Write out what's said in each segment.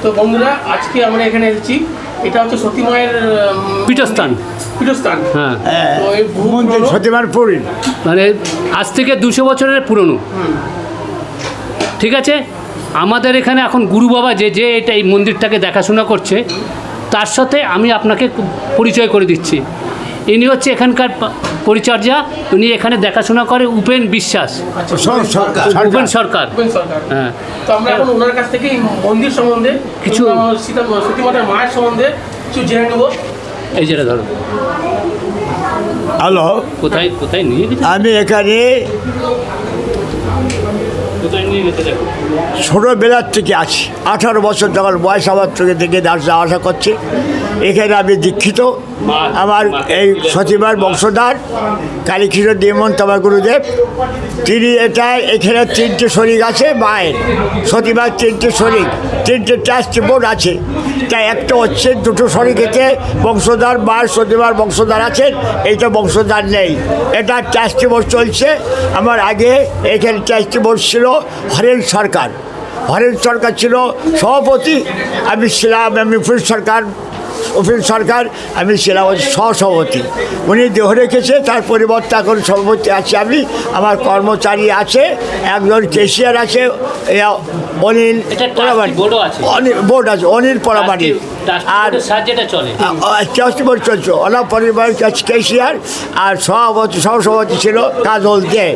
তো বন্ধুরা আজকে আমরা এখানে এসেছি, এটা হচ্ছে সতী মায়ের পীঠস্থান। হ্যাঁ, তো এই সতীমার পুরী মানে আজ থেকে 200 বছরের পুরনো। ঠিক আছে, আমাদের এখানে এখন গুরু বাবা যে এটা এই মন্দিরটাকে দেখাশোনা করছে, তার সাথে আমি আপনাকে পরিচয় করে দিচ্ছি। ইনি হচ্ছে এখানকার পরিচর্যা, উনি এখানে দেখাশোনা করে উপেন বিশ্বাস, উপেন সরকার। হ্যাঁ, তো আমরা এখন ওনার কাছ থেকে মন্দির সম্বন্ধে কিছু সতী মাতার মায়ের সম্বন্ধে কিছু জেনে নেব। এই যেটা ধরো। হ্যালো, কোথায় কোথায় নিয়ে গেছে? আমি এখানে কোথায় নিয়ে গেছে দেখো। ছোটোবেলার থেকে আছি, 18 বছর যখন বয়স আমার থেকে আসা করছে। এখানে আমি দীক্ষিত। আমার এই সতীমার বংশধর কালীকৃষ্ণ দেবমন্ত আমার গুরুদেব, তিনি এখানে 3টে শরিক আছে মায়ের, সতীমার 3টে শরিক, 3টে ট্রাস্ট বোর্ড আছে। তাই একটা হচ্ছে 2টো শরিকেতে বংশধর মায়ের সতীমার বংশধর আছেন, এইটা বংশধর নেই, এটা ট্রাস্ট বোর্ড চলছে। আমার আগে এখানে ট্রাস্ট বোর্ড ছিল হরেন সরকার, ছিল সভাপতি, আমি ছিলাম সরকার, আমি ছিলাম সহসভাপতি। উনি দেহ রেখেছে, তার পরিবর্তে এখন সভাপতি আছি আমি। আমার কর্মচারী আছে, একজন কেশিয়ার আছে, অনিল বোর্ড আছে, অনিল পরামানি, আর ট্রাস্টি বোর্ড চলছে অনার পরিবার কেশিয়ার, আর সহসভাপতি ছিল কাজল দে,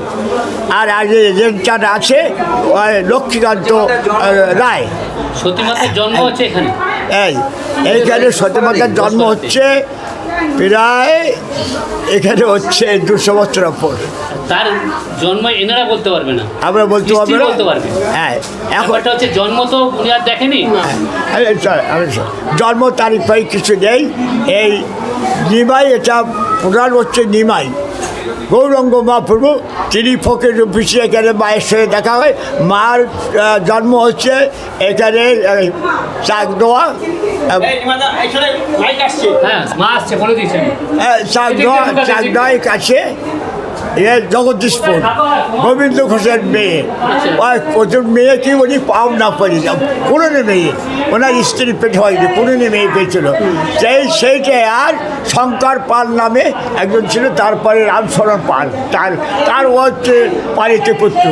আর আগে এজেন্টার আছে লক্ষ্মীকান্ত রায়। সতীমাতার জন্ম হচ্ছে এখানে, এইখানে সতীমাতার জন্ম হচ্ছে প্রায় এখানে হচ্ছে 200 বছরের পর। তার জন্ম এনারা বলতে পারবে না, আমরা বলতে পারবে। হ্যাঁ, এখনটা হচ্ছে জন্ম তো উনি আর দেখেনি। জন্ম তারিখ পাই কিছু নেই। এই নিমাই, এটা প্রধান হচ্ছে নিমাই গৌরঙ্গ মহাপ্রভু, তিনি ফকির অফিসে এখানে মায়ের সঙ্গে দেখা হয়। মার জন্ম হচ্ছে এখানে চাকদোয়া, চাকদোয়ার কাছে জগদীশপুর, গোবিন্দ ঘোষের মেয়ে। প্রচুর মেয়ে কি উনি পাও না পারি, পুরনো মেয়ে, ওনার স্ত্রী পেট হয়নি, পুরনো মেয়ে পেয়েছিল। সেইটাই আর শঙ্কর পাল নামে একজন ছিল, তারপরে রামশরণ পাল, তার হচ্ছে পালিত পুত্র।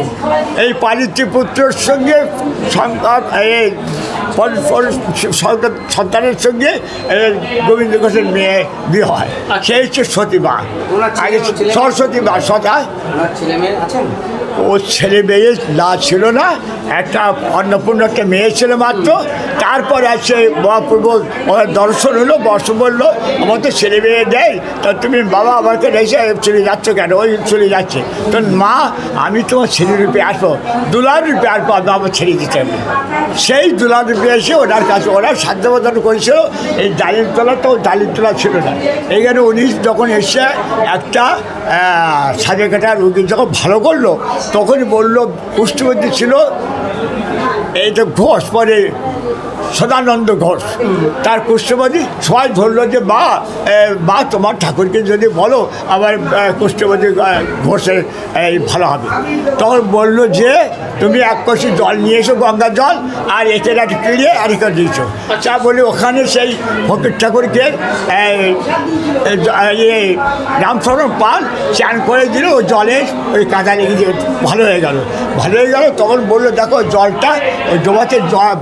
এই পালিত পুত্রের সঙ্গে শঙ্কর সন্তানের সঙ্গে গোবিন্দ ঘোষের মেয়ে বিয়ে হয়, সেই হচ্ছে সতীমা, সরস্বতী মা। ও ছেলে মেয়ে না ছিল না, একটা অন্নপূর্ণ একটা মেয়ে ছিল মাত্র। তারপরে আছে মহাপ্রভু দর্শন হলো, বর্ষ বললো আমার তো ছেলে মেয়ে দেয়, তা তুমি বাবা আমাকে রেখে চলে যাচ্ছ কেন? ওই চলে যাচ্ছে তো মা, আমি তোমার ছেলে রূপে আসবো, দুলার রূপে আসবো, আমি আমার ছেড়ে দিতে হবে। সেই দুলার রূপে এসে ওনার কাছে ওরা সাধ্যবদান করেছিল। এই ডালিমতলা তো ডালিমতলা ছিল না, এইখানে উনি যখন এসে একটা সাজে কাটা রুগী যখন ভালো করলো, তখনই বললো, কুষ্ঠবতী ছিল এই তো ঘোষ, পরে সদানন্দ ঘোষ, তার কুষ্ঠবতী। সবাই ধরলো যে মা তোমার ঠাকুরকে যদি বলো আমার কুষ্ঠবতী ঘোষের ভালো হবে। তখন বললো যে তুমি 1 কলসি জল নিয়ে এসো, গঙ্গার জল, আর একে রাতে কিনে আর একে দিয়েছো। তা বলে ওখানে সেই ফকির ঠাকুরকে রামশরণ পাল চান করে দিল, ও জলে ওই কাদা লেগে দিয়ে ভালো হয়ে গেল। তখন বললো দেখো জলটা ওই ডোবাতে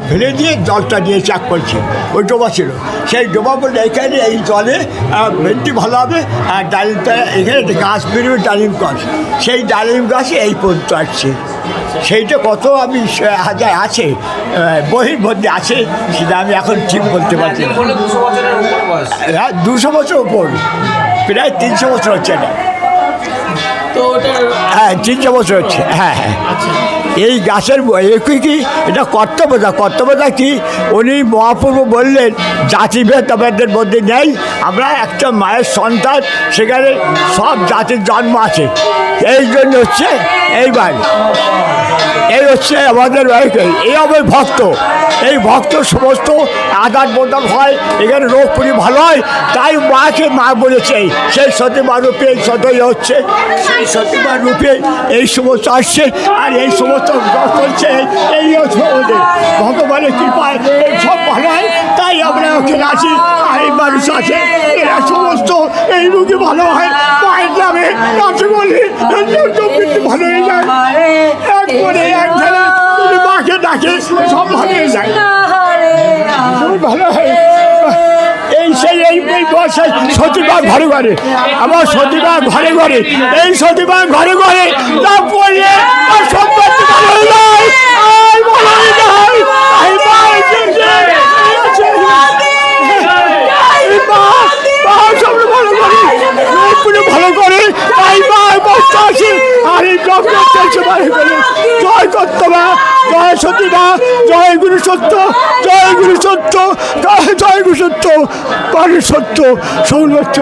ফেলে দিয়ে জলটা দিয়ে চাক করছে, ওই ডোবা ছিল, সেই ডোবা বললে এখানে এই জলে ভেন্টি ভালো হবে। আর ডালিমটা এখানে গাছ বেরোবে, ডালিম গাছ, সেই ডালিম গাছে এই পর্যন্ত আসছে। সেইটা কত আমি হাজার আছে, বহির মধ্যে আছে, সেটা আমি এখন ঠিক বলতে পারছি না। 200 বছর ওপর, প্রায় 300 বছর হচ্ছে না, হ্যাঁ 300 বছর হচ্ছে। হ্যাঁ, এই গাছের একই কি এটা কর্তব্যতা কি? উনি মহাপ্রভু বললেন জাতিভেদ আমাদের মধ্যে নেই, আমরা একটা মায়ের সন্তান, সেখানে সব জাতির জন্ম আছে। এই জন্য হচ্ছে এইবার এই হচ্ছে আমাদের এই আমার ভক্ত, এই ভক্ত সমস্ত আদান প্রদান হয়, এখানে রোগ পুরি ভালো হয়। তাই মাকে মা বলেছে, সেই সতীমা রূপে এই সদয় হচ্ছে, সেই সতীমা রূপে এই সমস্ত আসছে, আর এই সমস্ত চলছে। এই হচ্ছে ভগবানের কৃপায় সব তাই আমরা ওখানে আসি। এই মানুষ আছে, এরা সমস্ত এই রোগী ভালো হয় মায়ের নামে কাছে বলি ভালো হয়ে যায়। একবারে এক ধারে যদি মাকে ডাকে সব ভালো হয়ে যায়, সব ভালো হয়। এই সেই এই বয়সে সতীমা ঘরে ঘরে, আমার সতীমা ঘরে ঘরে, এই সতীমা ঘরে ঘরে না পড়লে তার সম্পত্তি ভালো হয়ে যায়। ভালো হয়ে যায়। ভালো করে তাই মা কষ্ট আছে। আর এই জয় কর্তমা, জয় সতীমা, জয় গুরু সত্য, জয় গুরু সত্য, জয় গুরু সত্য, মানুষ সত্য, সৌন্দর্য।